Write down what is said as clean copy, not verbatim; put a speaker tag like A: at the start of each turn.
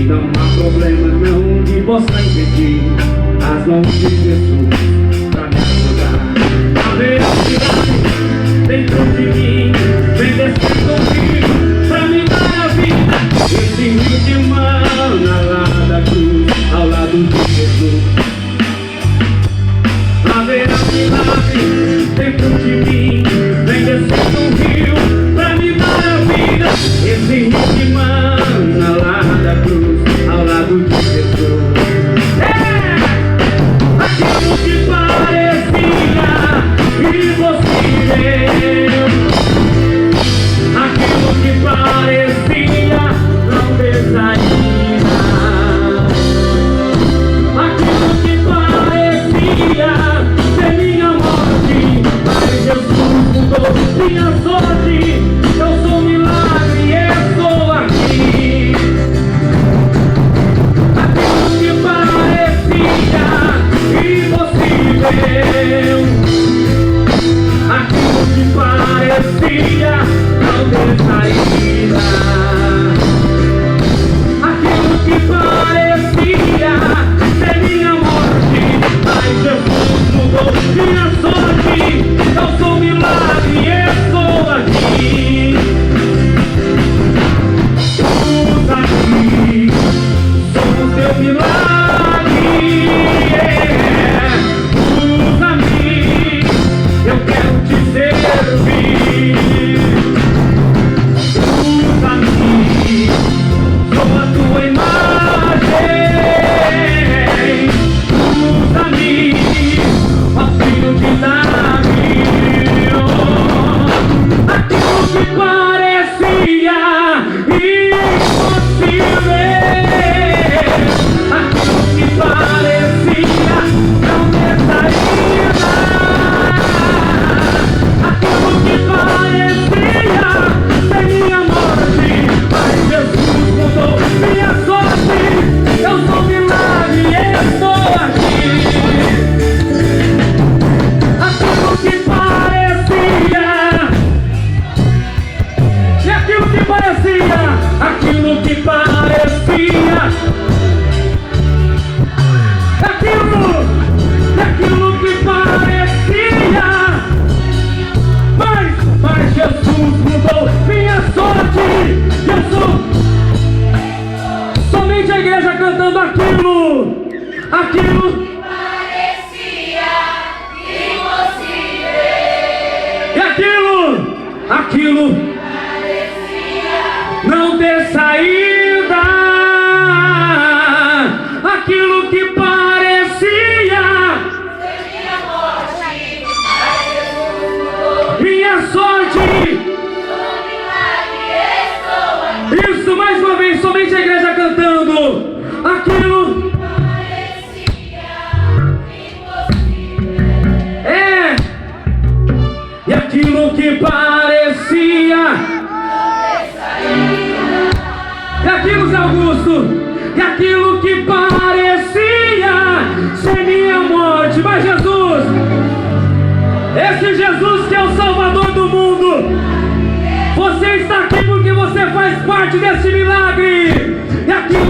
A: Não há problema não que possa impedir as mãos de Jesus pra me ajudar. A veracidade dentro de mim vem descendo comigo pra me dar a vida. Esse rio de mana lá da cruz, ao lado de Jesus. A veracidade dentro de mim vem descendo um rio pra me dar a vida. Esse rio de mana lá da cruz, ao lado de Jesus. Aquilo que parecia impossível, aquilo que parecia não ter saída, aquilo que parecia ser minha morte, mas Jesus mudou minha sorte. Eu sou um milagre e estou aqui. Aquilo que parecia impossível, aquilo que parecia não ter saída, aquilo que parecia ser minha morte, mas Jesus mudou minha sorte. Eu sou um milagre e estou aqui. Usa-me, sou o teu milagre. Usa-me, eu quero te servir. Usa-me, sou a tua imagem. Usa-me, ó filho de Davi. Aquilo que parecia impossível, aquilo que parecia não ter saída, aquilo que parecia ser minha morte, mas Jesus mudou minha sorte. Eu sou um milagre e estou aqui. Aquilo que parecia, e aquilo que parecia, aquilo que parecia, aquilo que parecia, mas Jesus mudou minha sorte. Eu sou somente a igreja cantando aquilo
B: parecia impossível,
A: e aquilo
B: parecia
A: não ter saída, aquilo que parecia
B: ser minha morte, mas Jesus mudou
A: minha sorte.
B: sou um milagre e estou aqui.
A: Isso, mais uma vez, somente a igreja cantando aquilo. É, e aquilo que parecia, e aquilo, Zé Augusto, e aquilo que parecia ser minha morte, mas Jesus, esse Jesus que é o Salvador do mundo, você está aqui porque você faz parte desse milagre, e aquilo